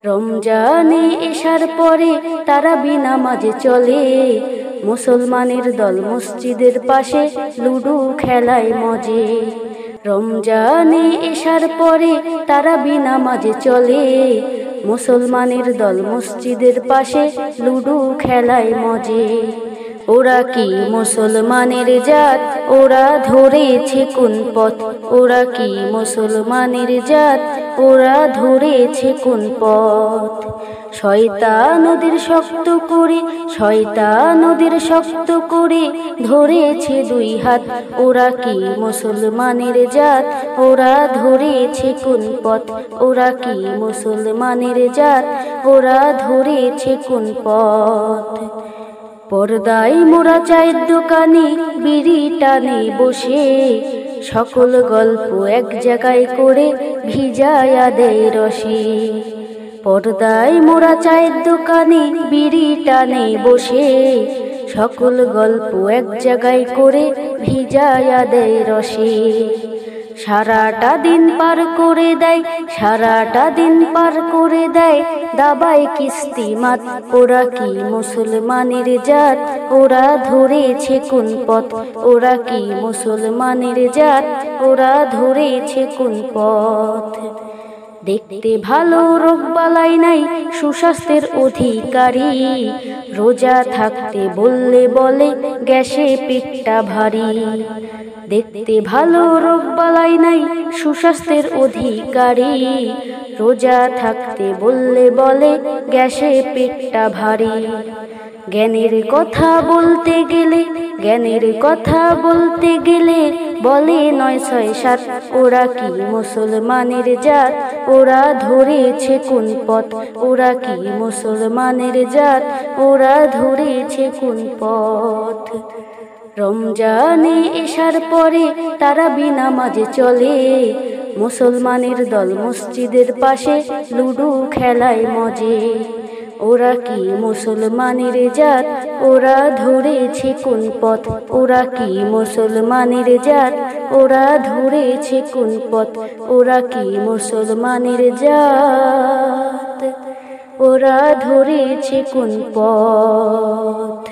রমজানে এশার পরে তারাবি নামাজে চলে, মুসলমানের দল মসজিদের পাশে লুডু খেলায় মজে। রমজানে এশার পরে তারাবি নামাজে চলে, মুসলমানের দল মসজিদের পাশে লুডু খেলায় মজে। ওরা কি মুসলমানের জাত, ওরা ধরেছে কোন পথ? ওরা কি মুসলমানের জাত, ওরা ধরেছে কোন পথ? শয়তান ওদের শক্ত করে, শয়তান ওদের শক্ত করে ধরেছে দুই হাত। ওরা কি মুসলমানের জাত, ওরা ধরেছে কোন পথ? ওরা কি মুসলমানের জাত, ওরা ধরেছে কোন পথ? পর্দায় মোরা চায়ের দোকানে বিড়ি টানে বসে, সকল গল্প এক জায়গায় করে ভিজায়া দেয় রসে। পর্দায় মোরা চায়ের দোকানে বিড়ি টানে বসে, সকল গল্প এক জায়গায় করে ভিজায়া দেয় রসে। সারাটা দিন পার করে দেয়, সারাটা দিন পার করে দেয় দাবায় কিস্তিমাত। ওরা কি মুসলমানের জাত, ওরা ধরেছে কোন পথ? ওরা কি মুসলমানের জাত, ওরা ধরেছে কোন পথ? দেখতে ভালো, রোগ বালাই নাই, সুস্বাস্থ্যের অধিকারী, রোজা থাকতে বললে বলে গ্যাসে পেটটা ভারী। দেখতে ভালো, রোগ বালাই নাই, সুস্বাস্থ্যের অধিকারী, রোজা থাকতে বললে বলে গ্যাসে পেটটা ভারী। জ্ঞানের কথা বলতে গেলে, জ্ঞানের কথা বলতে গেলে বলে ৯৬৭। ওরা কি মুসলমানের জাত, ওরা ধরেছে কোন পথ? ওরা কি মুসলমানের জাত, ওরা ধরেছে কোন পথ? রমজানে এশার পরে তারাবি নামাজে চলে, মুসলমানের দল মসজিদের পাশে লুডু খেলায় মজে। ওরা কি মুসলমানের জাত, ওরা ধরেছে কোন পথ? ওরা কি মুসলমানের জাত, ওরা ধরেছে কোন পথ? ওরা কি মুসলমানের জাত, ওরা ধরেছে কোন পথ?